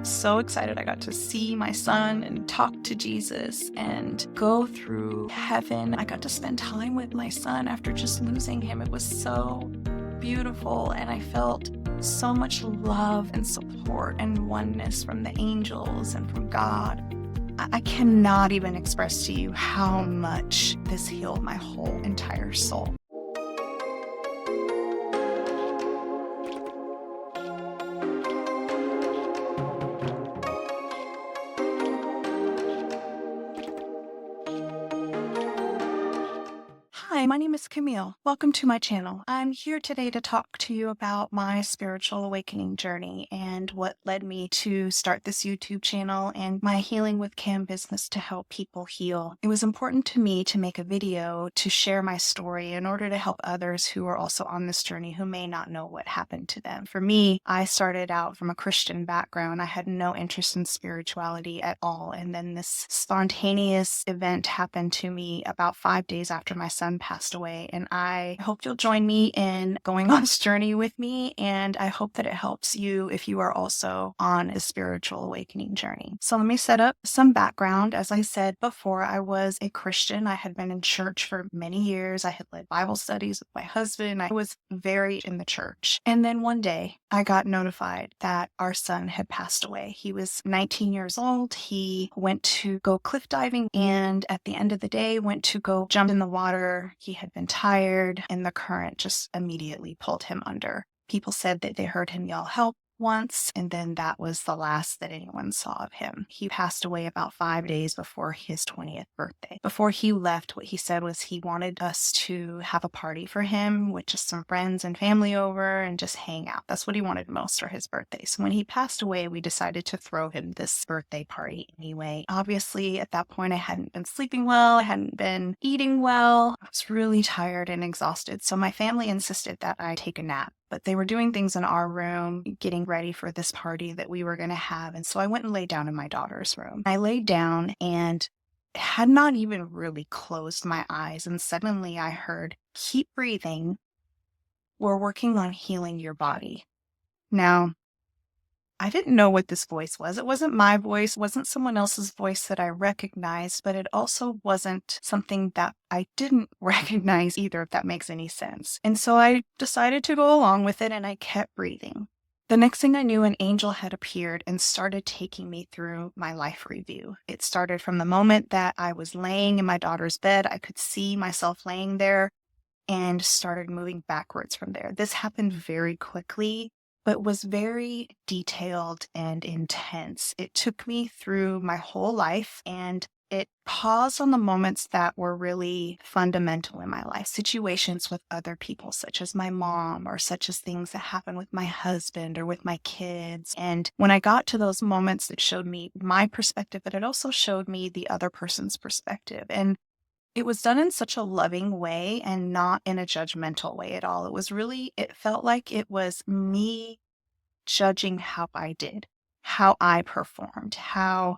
so excited. I got to see my son and talk to Jesus and go through heaven. I got to spend time with my son after just losing him. It was so beautiful, and I felt so much love and support and oneness from the angels and from God. I cannot even express to you how much this healed my whole entire soul. Hi, my name is Camille. Welcome to my channel. I'm here today to talk to you about my spiritual awakening journey and what led me to start this YouTube channel and my Healing with Cam business to help people heal. It was important to me to make a video to share my story in order to help others who are also on this journey who may not know what happened to them. For me, I started out from a Christian background. I had no interest in spirituality at all. And then this spontaneous event happened to me about 5 days after my son passed away, and I hope you'll join me in going on this journey with me, and I hope that it helps you if you are also on a spiritual awakening journey. So let me set up some background. As I said before, I was a Christian. I had been in church for many years. I had led Bible studies with my husband. I was very in the church. And then one day I got notified that our son had passed away. He was 19 years old. He went to go cliff diving, and at the end of the day went to go jump in the water. He had been tired, and the current just immediately pulled him under. People said that they heard him yell help once, and then that was the last that anyone saw of him. He passed away about 5 days before his 20th birthday. Before he left, what he said was he wanted us to have a party for him with just some friends and family over and just hang out. That's what he wanted most for his birthday. So when he passed away, we decided to throw him this birthday party anyway. Obviously, at that point, I hadn't been sleeping well. I hadn't been eating well. I was really tired and exhausted. So my family insisted that I take a nap. But they were doing things in our room, getting ready for this party that we were going to have. And so I went and laid down in my daughter's room. I laid down and had not even really closed my eyes. And suddenly I heard, "Keep breathing. We're working on healing your body." Now, I didn't know what this voice was. It wasn't my voice, wasn't someone else's voice that I recognized, but it also wasn't something that I didn't recognize either, if that makes any sense. And so I decided to go along with it, and I kept breathing. The next thing I knew, an angel had appeared and started taking me through my life review. It started from the moment that I was laying in my daughter's bed. I could see myself laying there, and started moving backwards from there. This happened very quickly, but was very detailed and intense. It took me through my whole life, and it paused on the moments that were really fundamental in my life, situations with other people, such as my mom, or such as things that happened with my husband or with my kids. And when I got to those moments, it showed me my perspective, but it also showed me the other person's perspective. And it was done in such a loving way and not in a judgmental way at all. It felt like it was me judging how I did, how I performed, how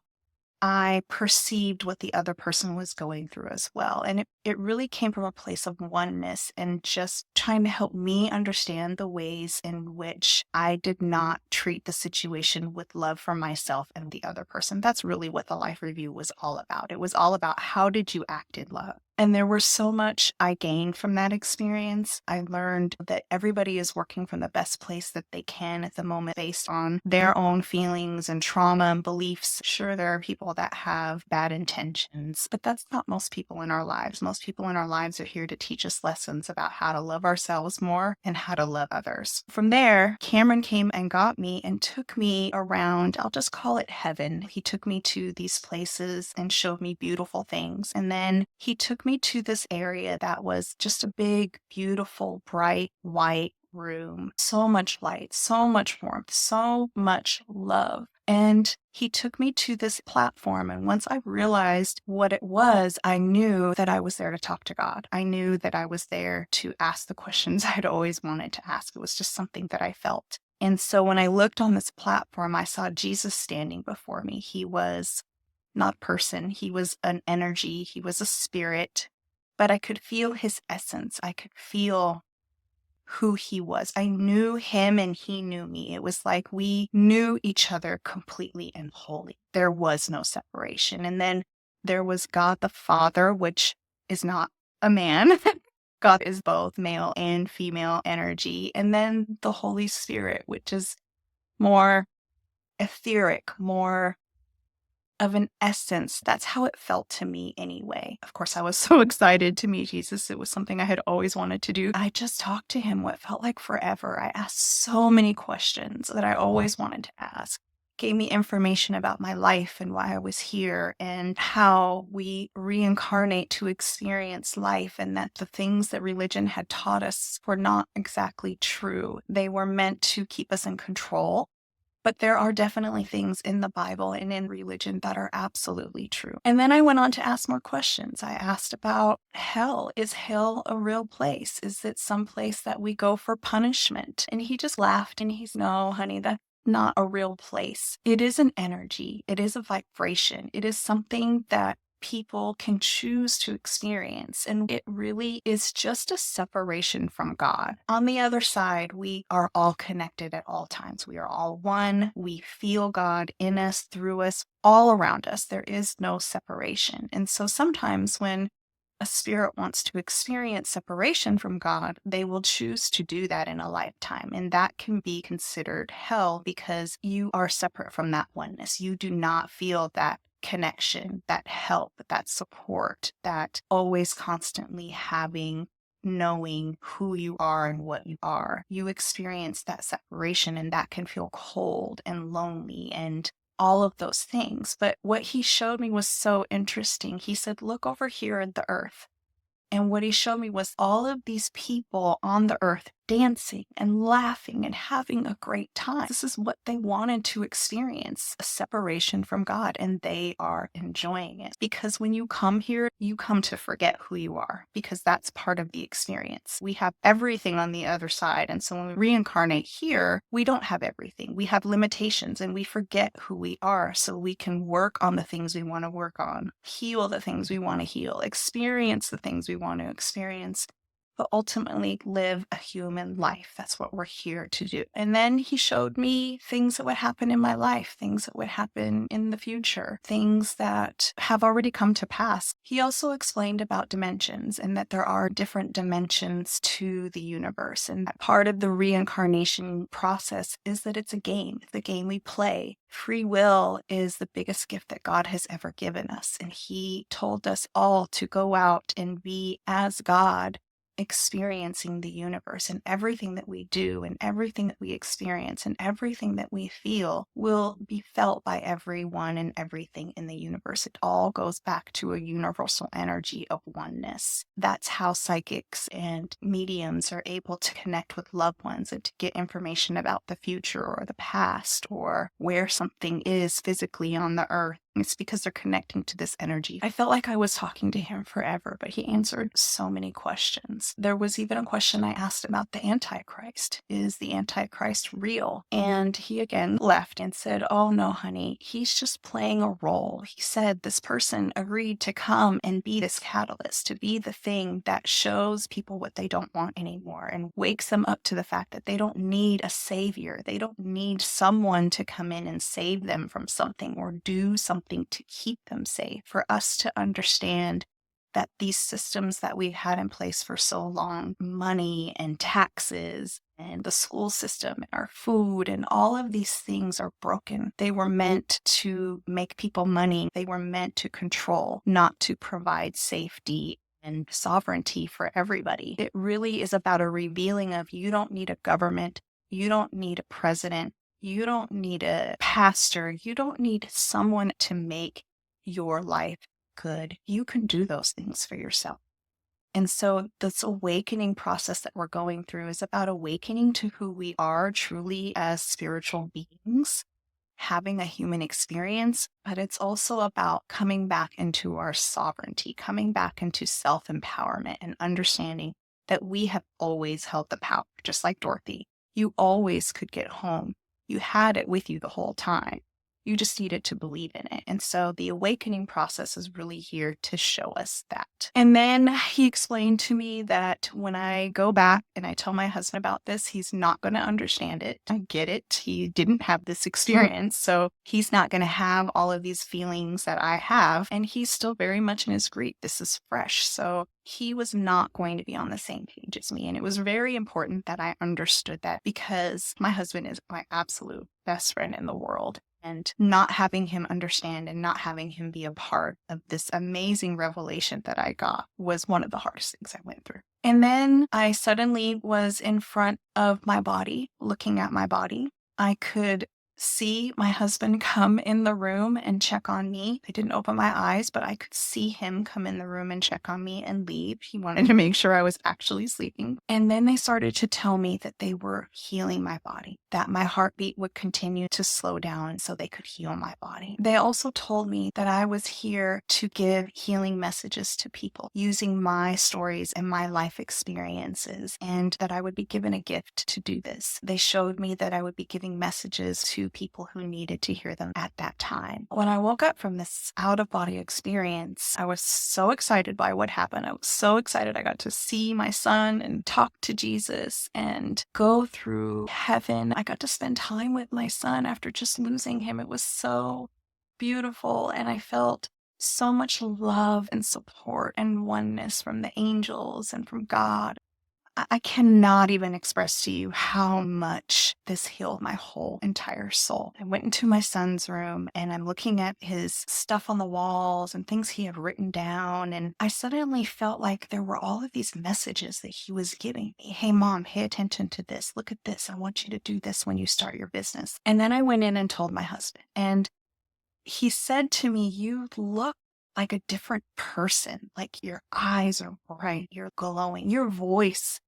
I perceived what the other person was going through as well. And it really came from a place of oneness and just trying to help me understand the ways in which I did not treat the situation with love for myself and the other person. That's really what the life review was all about. It was all about, how did you act in love? And there was so much I gained from that experience. I learned that everybody is working from the best place that they can at the moment based on their own feelings and trauma and beliefs. Sure, there are people that have bad intentions, but that's not most people in our lives. Most people in our lives are here to teach us lessons about how to love ourselves more and how to love others. From there, Cameron came and got me and took me around, I'll just call it heaven. He took me to these places and showed me beautiful things. And then he took me to this area that was just a big, beautiful, bright, white room. So much light, so much warmth, so much love. And he took me to this platform. And once I realized what it was, I knew that I was there to talk to God. I knew that I was there to ask the questions I'd always wanted to ask. It was just something that I felt. And so when I looked on this platform, I saw Jesus standing before me. He was not a person. He was an energy. He was a spirit. But I could feel his essence. I could feel who he was. I knew him and he knew me. It was like we knew each other completely and wholly. There was no separation. And then there was God the Father, which is not a man. God is both male and female energy. And then the Holy Spirit, which is more etheric, more of an essence. That's how it felt to me anyway. Of course, I was so excited to meet Jesus. It was something I had always wanted to do. I just talked to him what felt like forever. I asked so many questions that I always wanted to ask. Gave me information about my life and why I was here and how we reincarnate to experience life, and that the things that religion had taught us were not exactly true. They were meant to keep us in control. But there are definitely things in the Bible and in religion that are absolutely true. And then I went on to ask more questions. I asked about hell. Is hell a real place? Is it some place that we go for punishment? And he just laughed and he's, no, honey, that's not a real place. It is an energy. It is a vibration. It is something that people can choose to experience. And it really is just a separation from God. On the other side, we are all connected at all times. We are all one. We feel God in us, through us, all around us. There is no separation. And so sometimes when a spirit wants to experience separation from God, they will choose to do that in a lifetime. And that can be considered hell because you are separate from that oneness. You do not feel that connection, that help, that support, that always constantly having, knowing who you are and what you are. You experience that separation, and that can feel cold and lonely and all of those things. But what he showed me was so interesting. He said, look over here at the earth. And what he showed me was all of these people on the earth dancing and laughing and having a great time. This is what they wanted to experience, a separation from God, and they are enjoying it. Because when you come here, you come to forget who you are, because that's part of the experience. We have everything on the other side. And so when we reincarnate here, we don't have everything. We have limitations and we forget who we are, so we can work on the things we want to work on, heal the things we want to heal, experience the things we want to experience, but ultimately live a human life. That's what we're here to do. And then he showed me things that would happen in my life, things that would happen in the future, things that have already come to pass. He also explained about dimensions and that there are different dimensions to the universe. And that part of the reincarnation process is that it's a game. It's a game we play. Free will is the biggest gift that God has ever given us. And he told us all to go out and be as God, experiencing the universe, and everything that we do and everything that we experience and everything that we feel will be felt by everyone and everything in the universe. It all goes back to a universal energy of oneness. That's how psychics and mediums are able to connect with loved ones and to get information about the future or the past or where something is physically on the earth. It's because they're connecting to this energy. I felt like I was talking to him forever, but he answered so many questions. There was even a question I asked about the Antichrist. Is the Antichrist real? And he again left and said, oh no, honey, he's just playing a role. He said this person agreed to come and be this catalyst, to be the thing that shows people what they don't want anymore and wakes them up to the fact that they don't need a savior. They don't need someone to come in and save them from something or do something to keep them safe. For us to understand that these systems that we've had in place for so long, money and taxes and the school system and our food and all of these things are broken. They were meant to make people money. They were meant to control, not to provide safety and sovereignty for everybody. It really is about a revealing of, you don't need a government. You don't need a president. You don't need a pastor. You don't need someone to make your life good. You can do those things for yourself. And so this awakening process that we're going through is about awakening to who we are truly as spiritual beings, having a human experience, but it's also about coming back into our sovereignty, coming back into self-empowerment and understanding that we have always held the power, just like Dorothy. You always could get home. You had it with you the whole time. You just needed to believe in it. And so the awakening process is really here to show us that. And then he explained to me that when I go back and I tell my husband about this, he's not going to understand it. I get it. He didn't have this experience. So he's not going to have all of these feelings that I have. And he's still very much in his grief. This is fresh. So he was not going to be on the same page as me. And it was very important that I understood that, because my husband is my absolute best friend in the world. And not having him understand and not having him be a part of this amazing revelation that I got was one of the hardest things I went through. And then I suddenly was in front of my body, looking at my body. I could see my husband come in the room and check on me. I didn't open my eyes, but I could see him come in the room and check on me and leave. He wanted to make sure I was actually sleeping. And then they started to tell me that they were healing my body, that my heartbeat would continue to slow down so they could heal my body. They also told me that I was here to give healing messages to people using my stories and my life experiences, and that I would be given a gift to do this. They showed me that I would be giving messages to people who needed to hear them at that time. When I woke up from this out-of-body experience, I was so excited by what happened. I was so excited I got to see my son and talk to Jesus and go through heaven. I got to spend time with my son after just losing him. It was so beautiful, and I felt so much love and support and oneness from the angels and from God. I cannot even express to you how much this healed my whole entire soul. I went into my son's room and I'm looking at his stuff on the walls and things he had written down. And I suddenly felt like there were all of these messages that he was giving me. Hey, mom, pay attention to this. Look at this. I want you to do this when you start your business. And then I went in and told my husband. And he said to me, you look like a different person. Like your eyes are bright, you're glowing, your voice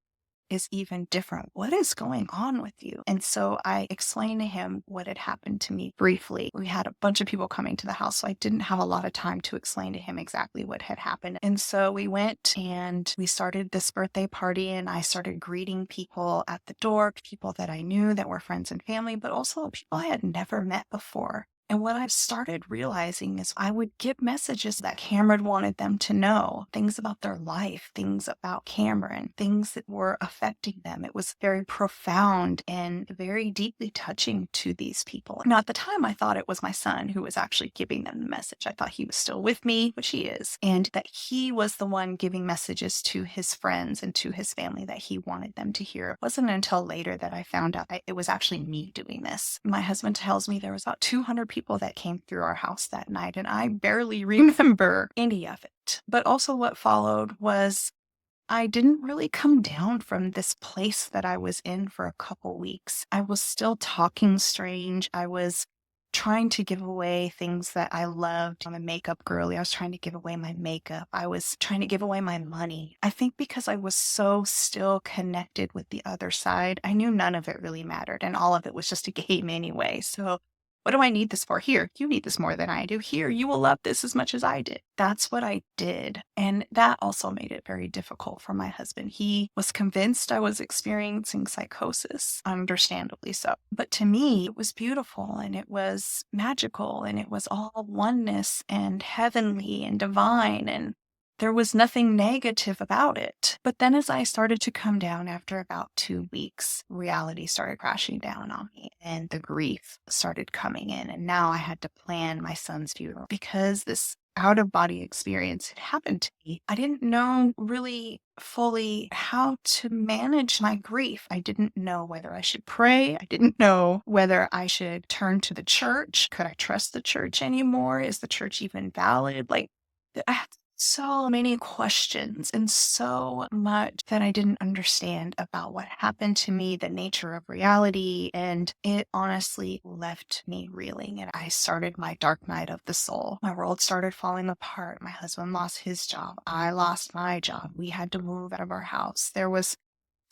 is even different. What is going on with you? And so I explained to him what had happened to me briefly. We had a bunch of people coming to the house, so I didn't have a lot of time to explain to him exactly what had happened. And so we went and we started this birthday party, and I started greeting people at the door, people that I knew that were friends and family, but also people I had never met before. And what I started realizing is I would get messages that Cameron wanted them to know, things about their life, things about Cameron, things that were affecting them. It was very profound and very deeply touching to these people. Now, at the time, I thought it was my son who was actually giving them the message. I thought he was still with me, which he is, and that he was the one giving messages to his friends and to his family that he wanted them to hear. It wasn't until later that I found out it was actually me doing this. My husband tells me there was about 200 people that came through our house that night, and I barely remember any of it. But also what followed was I didn't really come down from this place that I was in for a couple weeks. I was still talking strange. I was trying to give away things that I loved. I'm a makeup girly. I was trying to give away my makeup. I was trying to give away my money. I think because I was so still connected with the other side, I knew none of it really mattered, and all of it was just a game anyway. So what do I need this for? Here, you need this more than I do. Here, you will love this as much as I did. That's what I did. And that also made it very difficult for my husband. He was convinced I was experiencing psychosis, understandably so. But to me, it was beautiful and it was magical and it was all oneness and heavenly and divine, and there was nothing negative about it. But then as I started to come down after about 2 weeks, reality started crashing down on me and the grief started coming in. And now I had to plan my son's funeral because this out of body experience had happened to me. I didn't know really fully how to manage my grief. I didn't know whether I should pray. I didn't know whether I should turn to the church. Could I trust the church anymore? Is the church even valid? I had so many questions and so much that I didn't understand about what happened to me, the nature of reality, and it honestly left me reeling. And I started my dark night of the soul. My world started falling apart. My husband lost his job. I lost my job. We had to move out of our house. There was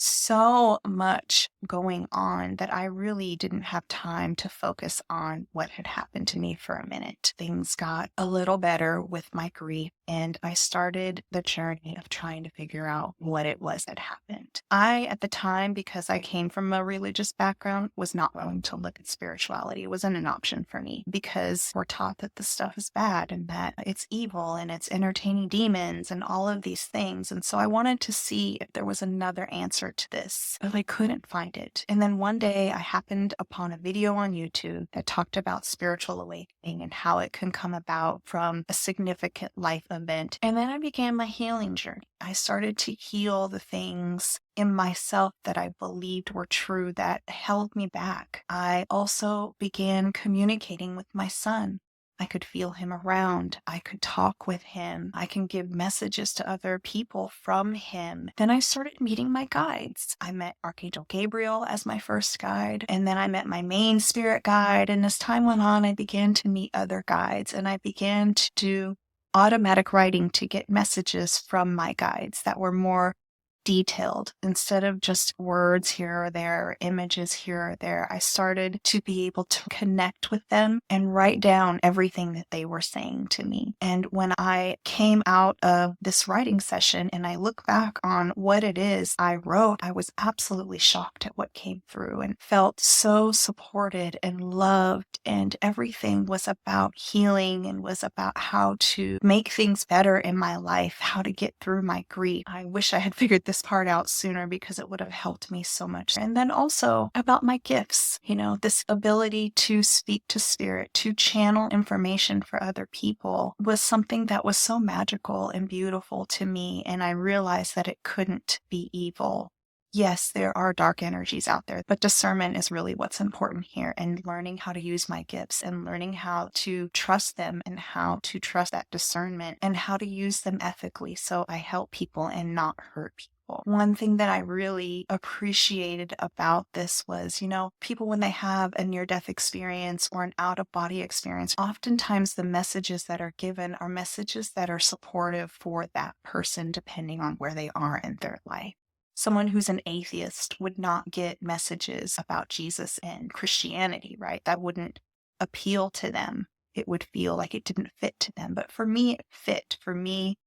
so much going on that I really didn't have time to focus on what had happened to me for a minute. Things got a little better with my grief, and I started the journey of trying to figure out what it was that happened. I, at the time, because I came from a religious background, was not willing to look at spirituality. It wasn't an option for me because we're taught that this stuff is bad and that it's evil and it's entertaining demons and all of these things. And so I wanted to see if there was another answer to this, but I couldn't find it. And then one day I happened upon a video on YouTube that talked about spiritual awakening and how it can come about from a significant life event. And then I began my healing journey. I started to heal the things in myself that I believed were true that held me back. I also began communicating with my son. I could feel him around. I could talk with him. I can give messages to other people from him. Then I started meeting my guides. I met Archangel Gabriel as my first guide, and then I met my main spirit guide. And as time went on, I began to meet other guides, and I began to do automatic writing to get messages from my guides that were more detailed instead of just words here or there, or images here or there. I started to be able to connect with them and write down everything that they were saying to me. And when I came out of this writing session and I look back on what it is I wrote, I was absolutely shocked at what came through and felt so supported and loved. And everything was about healing and was about how to make things better in my life, how to get through my grief. I wish I had figured this part out sooner because it would have helped me so much. And then also about my gifts, this ability to speak to spirit, to channel information for other people was something that was so magical and beautiful to me. And I realized that it couldn't be evil. Yes, there are dark energies out there, but discernment is really what's important here, and learning how to use my gifts and learning how to trust them and how to trust that discernment and how to use them ethically so I help people and not hurt people. One thing that I really appreciated about this was, people when they have a near-death experience or an out-of-body experience, oftentimes the messages that are given are messages that are supportive for that person depending on where they are in their life. Someone who's an atheist would not get messages about Jesus and Christianity, right? That wouldn't appeal to them. It would feel like it didn't fit to them. But for me, it fit. For me,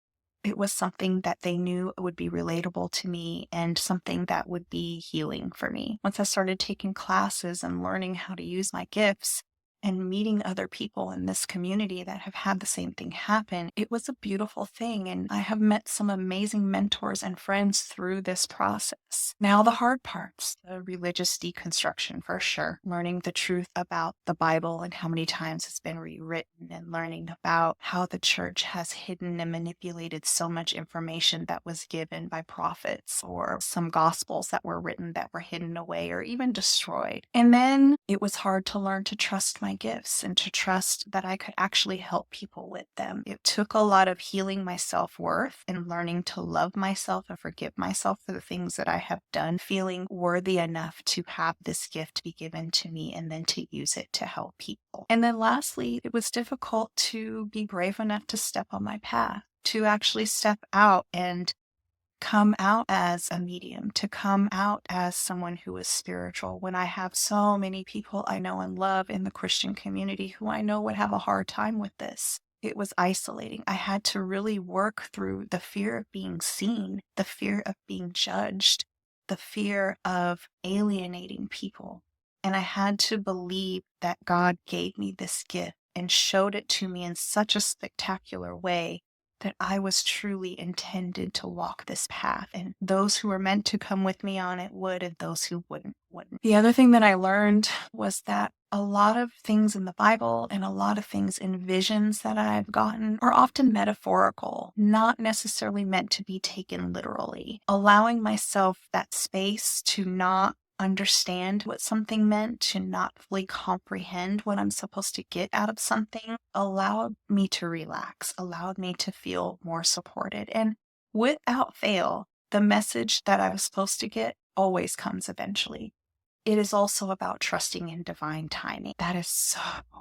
it was something that they knew would be relatable to me and something that would be healing for me. Once I started taking classes and learning how to use my gifts and meeting other people in this community that have had the same thing happen, it was a beautiful thing. And I have met some amazing mentors and friends through this process. Now, the hard parts, the religious deconstruction for sure, learning the truth about the Bible and how many times it's been rewritten, and learning about how the church has hidden and manipulated so much information that was given by prophets, or some gospels that were written that were hidden away or even destroyed. And then it was hard to learn to trust my gifts and to trust that I could actually help people with them. It took a lot of healing my self-worth and learning to love myself and forgive myself for the things that I have done, feeling worthy enough to have this gift be given to me and then to use it to help people. And then lastly, it was difficult to be brave enough to step on my path, to actually step out and come out as a medium, to come out as someone who is spiritual, when I have so many people I know and love in the Christian community who I know would have a hard time with this. It was isolating. I had to really work through the fear of being seen, the fear of being judged, the fear of alienating people. And I had to believe that God gave me this gift and showed it to me in such a spectacular way that I was truly intended to walk this path, and those who were meant to come with me on it would, and those who wouldn't. The other thing that I learned was that a lot of things in the Bible and a lot of things in visions that I've gotten are often metaphorical, not necessarily meant to be taken literally. Allowing myself that space to not understand what something meant, to not fully comprehend what I'm supposed to get out of something, allowed me to relax, allowed me to feel more supported. And without fail, the message that I was supposed to get always comes eventually. It is also about trusting in divine timing. That is so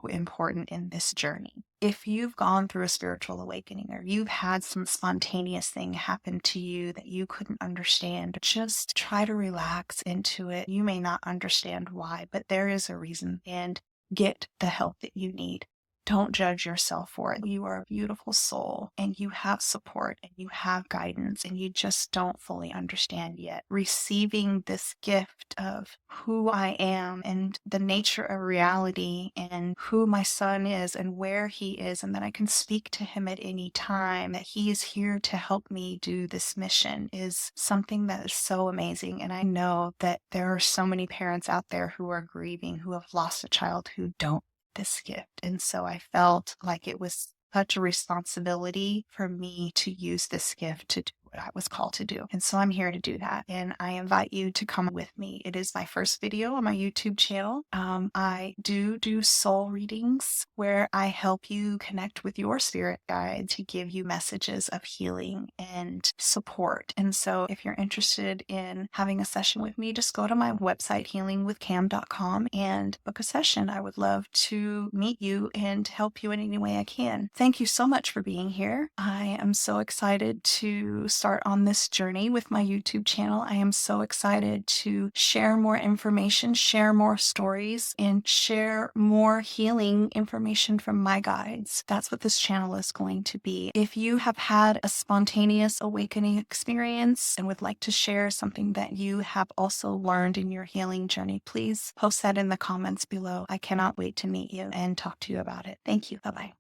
important in this journey. if you've gone through a spiritual awakening or you've had some spontaneous thing happen to you that you couldn't understand, just try to relax into it. You may not understand why, but there is a reason, and get the help that you need. Don't judge yourself for it. You are a beautiful soul and you have support and you have guidance, and you just don't fully understand yet. Receiving this gift of who I am and the nature of reality and who my son is and where he is, and that I can speak to him at any time, that he is here to help me do this mission, is something that is so amazing. And I know that there are so many parents out there who are grieving, who have lost a child, who don't this gift. And so I felt like it was such a responsibility for me to use this gift to do what I was called to do. And so I'm here to do that. And I invite you to come with me. It is my first video on my YouTube channel. I do soul readings where I help you connect with your spirit guide to give you messages of healing and support. And so if you're interested in having a session with me, just go to my website, healingwithcam.com, and book a session. I would love to meet you and help you in any way I can. Thank you so much for being here. I am so excited to start on this journey with my YouTube channel. I am so excited to share more information, share more stories, and share more healing information from my guides. That's what this channel is going to be. If you have had a spontaneous awakening experience and would like to share something that you have also learned in your healing journey, please post that in the comments below. I cannot wait to meet you and talk to you about it. Thank you. Bye-bye.